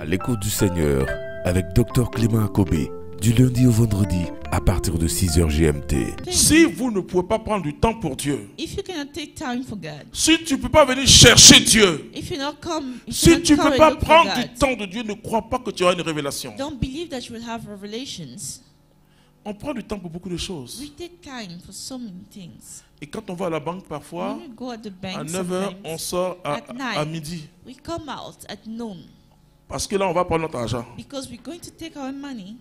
À l'écoute du Seigneur avec Dr Clément Akobé, du lundi au vendredi à partir de 6h GMT. Si vous ne pouvez pas prendre du temps pour Dieu, If you cannot take time for God, si tu ne peux pas venir chercher Dieu, if you not come, if si you tu ne not come peux and pas look for prendre du God, temps de Dieu, ne crois pas que tu auras une révélation. don't believe that you will have revelations. On prend du temps pour beaucoup de choses. We take time for so many things. Et quand on va à la banque parfois, When we go at the bank, à 9h, on sort at à 9, midi. we come out at noon Parce que là, on va prendre notre argent. because we're going to take our money.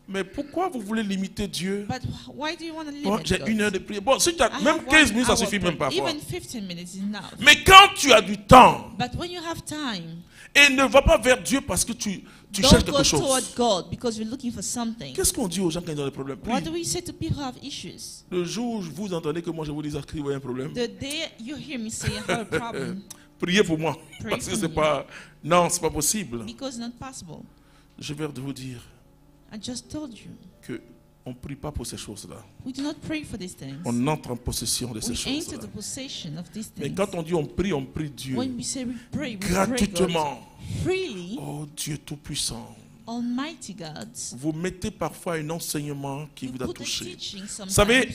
Mais pourquoi vous voulez limiter Dieu? But why do you want to Bon, limit j'ai God? une heure de prière. Bon, si tu as I même have 15 1 minutes, ça hour suffit même prayer. parfois. Even 15 minutes is enough. Mais quand tu as du temps, But when you have time, et ne va pas vers Dieu parce que tu don't cherches go quelque chose. toward God because you're looking for something. Qu'est-ce qu'on dit aux gens quand ils ont des problèmes? What do Prie. we say to people who have issues? Le jour où vous entendez que moi je vous dis qu'il y a un problème, The day you hear me say I have a problem, priez pour moi. Pray Parce que for c'est me. pas. Non, c'est pas possible. because it's not possible. Je vais vous dire I just told you. que on ne prie pas pour ces choses-là. We do not pray for these things. On entre en possession de ces We enter choses-là. the possession of these Mais things. quand on dit on prie Dieu When we say we pray God gratuitement. freely. Oh Dieu Tout-Puissant. Almighty God, Vous mettez parfois un enseignement qui you vous a put a touché. teaching Vous sometimes. savez,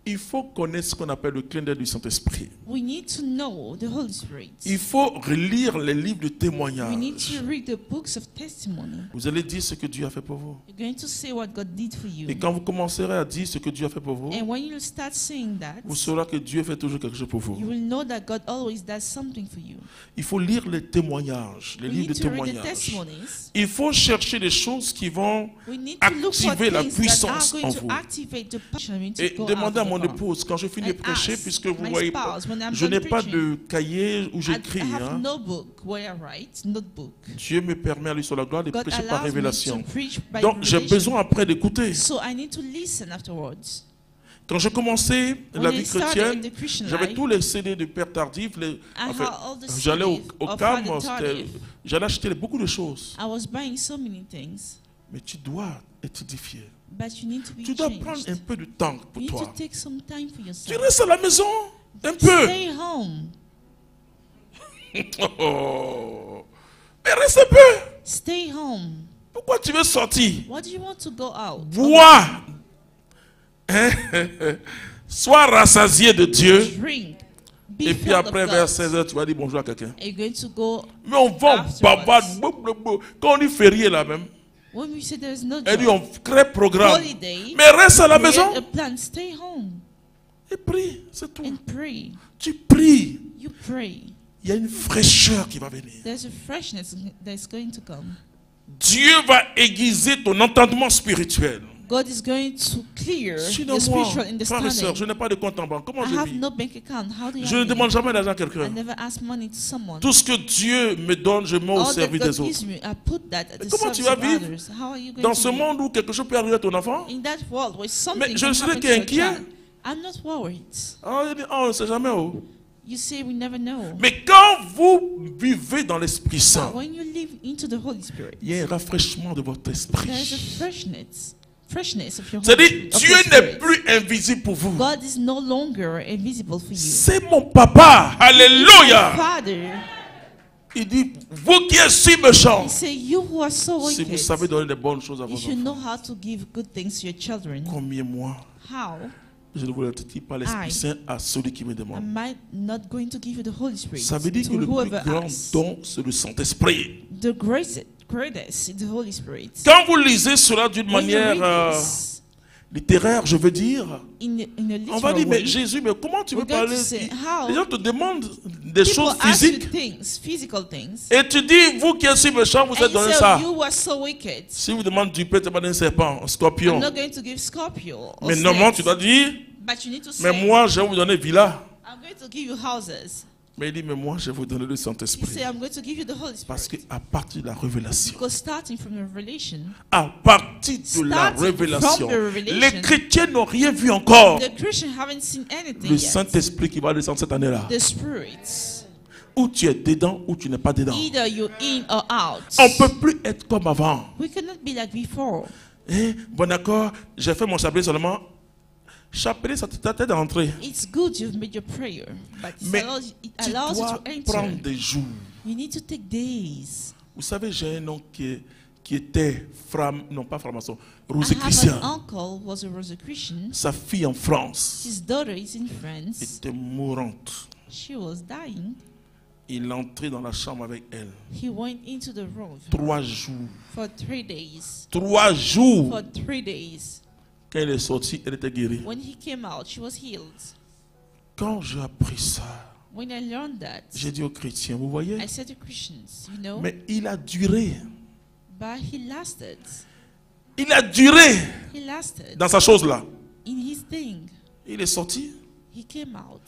il faut connaître ce qu'on appelle le clin d'œil du Saint-Esprit. We need to know the Holy Spirit. Il faut relire les livres de We need témoignages. to read the books of testimony. Vous allez dire ce que Dieu a fait pour vous. You're going to say what God did for you. Et quand vous commencerez à dire ce que Dieu a fait pour vous, And when you start saying that, vous saurez que Dieu fait toujours quelque chose pour vous. you will know that God always does something for you. Il faut lire les témoignages, les We livres need de to read the témoignages. testimonies. Il faut chercher des choses qui vont We need to look for activer la things that puissance are en going vous. to activate the passion to Et go demandez à out of mon the car. épouse, quand je finis de And prêcher, ask puisque vous my voyez, spouse, when I'm je done n'ai pas preaching, de cahier où I j'écris. have Hein. no book where I write, notebook. Dieu me permet à lui sur la gloire de God prêcher par allows me révélation. to preach by Donc j'ai revelation. besoin après d'écouter. So I need to listen afterwards. Quand j'ai commencé la When vie I started chrétienne, the Christian j'avais life, tous les CD de Père Tardif. had all the J'allais au CDs of CAM, Father Tardif. j'allais acheter beaucoup de choses. I was buying so many things, Mais tu dois être édifié. but you need to be Tu dois changed. prendre un peu de temps You pour need to toi. take some time for Tu yourself. restes à la maison un peu. Stay home. Oh. Mais reste un peu. Stay home. Pourquoi tu veux sortir? What do you want to go out? Bois. Hein? Sois rassasié de Dieu. Drink. Be Et puis filled après, of vers God. 16h, tu vas dire bonjour à quelqu'un. Are you going to go Mais on va en afterwards? bavade. Quand on dit férié là même, when we say there is no elle dit job, on crée programme. holiday? Mais reste à la maison Create a plan. Stay home et prie, c'est tout. and pray. Tu pries. You pray. Il y a une fraîcheur qui va venir. There's a freshness that's going to come. Dieu va aiguiser ton entendement spirituel. God is going to clear Sinon, your moi, spiritual frères et sœurs, understanding. je n'ai pas de compte en banque. Comment I je have vis? no bank account. How do you Je ne have demande it? jamais d'argent à I quelqu'un. never ask money to someone. Tout ce que Dieu me donne, je mets au All that service God des autres. gives me, I put that at the comment tu service vas of vivre others. How are you going Dans to ce live? monde où quelque chose peut arriver à ton enfant, In that world where something je can serais happen to your inquiet. child, I'm not worried. on ne sait jamais où. You say we never know. Mais quand vous vivez dans l'Esprit But Saint, when you live into the Holy Spirit, il y a un rafraîchissement de votre there is esprit. a freshness of your C'est-à-dire, of Dieu your n'est spirit. plus invisible pour vous. God is no longer invisible for you. C'est mon papa. Alléluia. Father, Il dit, vous qui êtes si méchants, he say you who are so si vous wicked, savez donner des bonnes choses à vos you should know enfants, how to give good things to your children. combien moi, How je ne vous le dis pas l'Esprit Saint à celui qui me demande. am I not going to give you the Holy Spirit Ça veut dire to que le plus whoever grand asks? don, c'est le Saint-Esprit. The greatest is the Holy Spirit. Quand vous lisez cela d'une When you manière read this littéraire, je veux dire, in a on va literal dire, mais way, Jésus, mais comment tu veux we're going parler? to say, how Les gens te demandent des people choses ask you physiques things, physical things, et tu dis, vous qui êtes si méchants, vous and êtes you donné say, ça. you were so wicked. Si vous demandez du pain, tu vas donner un serpent, un I'm scorpion. not going to give Scorpio or Mais normalement, tu snakes, dois dire, but you need to mais say, moi, je vais vous donner villa. I'm going to give you houses. Mais il dit, mais moi, je vais vous donner le You Saint-Esprit. say, I'm going to give you the Holy Parce Spirit. qu'à partir de la révélation, Because starting from the revelation, à partir de la Starting révélation, from the revelation, les chrétiens n'ont rien vu encore. the Christians haven't seen anything Le yet. Saint-Esprit qui va descendre cette année-là. The Spirit, Ou tu es dedans ou tu n'es pas dedans. either you're in or out. On ne peut plus être comme avant. We cannot be like before. Bon d'accord, j'ai fait mon chapelet seulement. Chapelet, ça t'aide d'entrer. It's good you've made your prayer, but Mais it tu allows you dois to enter. prendre des jours. You need to take days. Vous savez, j'ai un oncle qui était non pas franc-maçon, I Rosicrucien. have an uncle who was a Rosicrucian. Sa fille en France His daughter is in France. était mourante. She was dying. Il entrait dans la chambre avec elle. He went into the room 3 jours. for 3 days. 3 jours. For 3 days. Quand elle est sortie, elle était guérie. When he came out, she was healed. Quand j'ai appris ça, When I learned that, j'ai dit aux chrétiens, vous voyez, I said to Christians, you know, mais il a duré. but he lasted. Il a duré He lasted dans sa chose-là. in his thing. Il est sorti. He came out.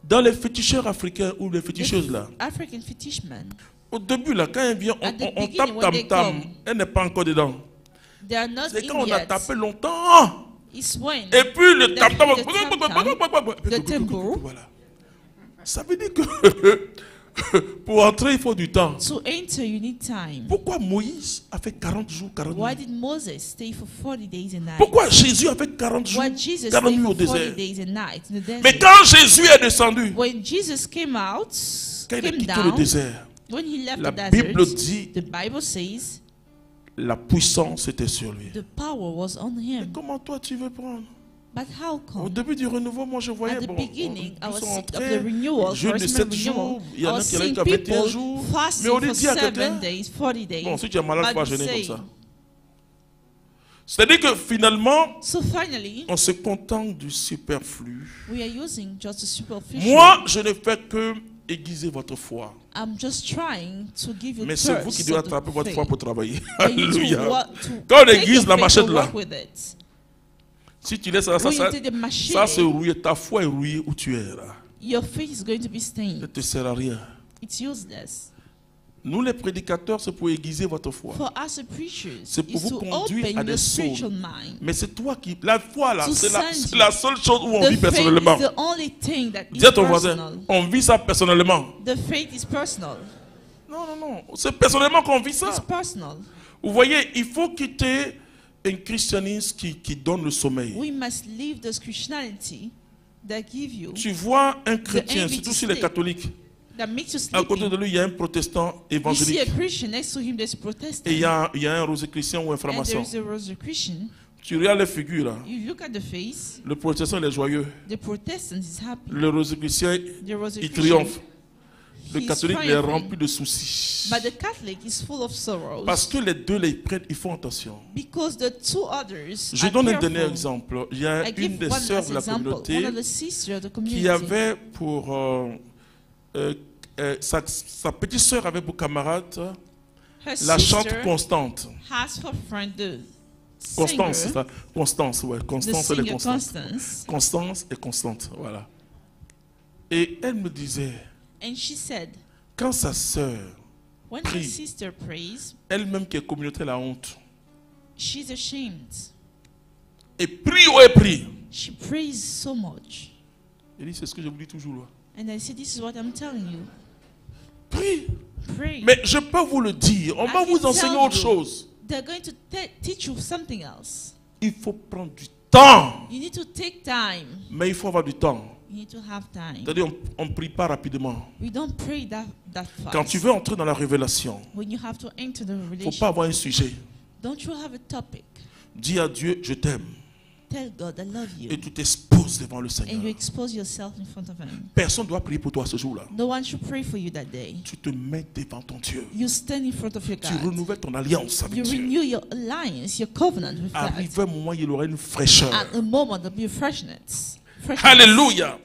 Dans les féticheurs africains ou les féticheuses là, African fetish man, au début là, quand elle vient, At the on beginning, tape when they tam-tam, come, elle n'est pas encore dedans. they are not C'est in quand on a yet. tapé longtemps. It's when Et puis le the tam-tam. the tempo. Voilà. Ça veut dire que pour entrer, il faut du temps. To enter, you need time. Pourquoi Moïse a fait 40 jours, 40 Why nuits? did Moses stay for 40 days and nights? Pourquoi Jésus a fait 40 jours, Why Jesus 40 stayed nuits au for 40 désert? days and nights in the desert? Mais quand Jésus est descendu, When Jesus came out, quand il a came quitté le down, désert, when he left la the Bible desert, dit the Bible says la puissance était sur lui. the power was on Et him. comment toi tu veux prendre? But how Au come? début du renouveau, moi je voyais, At the bon, beginning, I ils was sont sick of entrés, the renewal, jeûne de charismatic 7 jours, renewal. il y I en a was qui allaient seeing jusqu'à 21 people jours. fasting Mais on for dit à 7 quelqu'un, days, 40 days. bon, si tu es malade, il faut But jeûner comme say, ça. C'est-à-dire que finalement, so finally, on se contente du superflu. we are using just a superficial. Moi, je ne fais que aiguiser votre foi. I'm just trying to give you Mais c'est vous qui thirst devez of the attraper votre faith. foi pour travailler. For you to Alléluia. to Quand on take aiguise your la faith machette to là, work with it. si tu laisses ça, When you take the machine, ça c'est rouillé. Ta foi est rouillée où tu es là. your faith is going to be Ça ne stained. te sert à rien. It's useless. Nous les prédicateurs, c'est pour aiguiser votre foi. For us as preachers, C'est pour is vous to conduire à open des your souls. spiritual mind. Mais c'est toi qui... La foi là, To c'est send la you. seule chose où on The vit faith personnellement. is the only thing that is Dis à ton voisin, personal. on vit ça personnellement. The faith is personal. Non, non, non. C'est personnellement qu'on vit It's ça. personal. Vous voyez, il faut quitter un christianisme qui donne le sommeil. We must leave this Christianity that give you, Tu vois un chrétien, envy surtout to si les sleep. catholiques, that makes you à côté sleeping. de lui, il y a un protestant You see a évangélique. Christian next to him, there's a Protestant. Et il y a un rosicrucien ou un And franc-maçon. there's a Rosicrucian. Tu regardes les figures là. You look at the face, Le protestant, il est joyeux. the Protestant is happy. Le rosicrucien, The il Rosicrucian, triomphe. Le he's catholique, il est triumphing. rempli de soucis. But the Catholic is full of sorrows. Parce que les deux, les prêtres, ils font attention. Because the two others Je are donne un careful. dernier exemple. Il y a I une give des one sœurs last de la example. communauté One of the sisters of the community qui avait pour... sa petite sœur avait pour camarade her la chante sister Constante. has for friend the Constance, c'est singer, ça. Constance, ouais. the Constance, elle est singer constante. Constance. Constance et Constante, voilà. Et elle me disait, And she said, quand sa sœur, when Prie. her sister prays, elle-même qui est communauté, la honte, she's ashamed. et prie ou elle prie. She prays so much. Elle dit, c'est ce que je vous dis toujours là. And I said, this is what I'm telling you. Prie. Pray. Mais je peux vous le dire, on va I vous can enseigner tell autre you. chose. They're going to teach you something else. Il faut prendre du temps. You need to take time. Mais il faut avoir du temps. You need to have time. C'est-à-dire, on ne prie pas rapidement. We don't pray that fast. Quand tu veux entrer dans la révélation, When you have to enter the il ne faut revelation, pas avoir un sujet. don't you have a topic? Dis à Dieu, je t'aime. Tell God I love you. Et tu t'exposes devant le And Seigneur. you expose yourself in front of Him. Personne ne doit prier pour toi ce jour-là. No one should pray for you that day. Tu te mets devant ton Dieu. You stand in front of your Tu God. renouvelles ton alliance avec You Dieu. renew your alliance, your covenant with God. Arrive un moment, il aura une fraîcheur. At a moment of your freshness. Alléluia.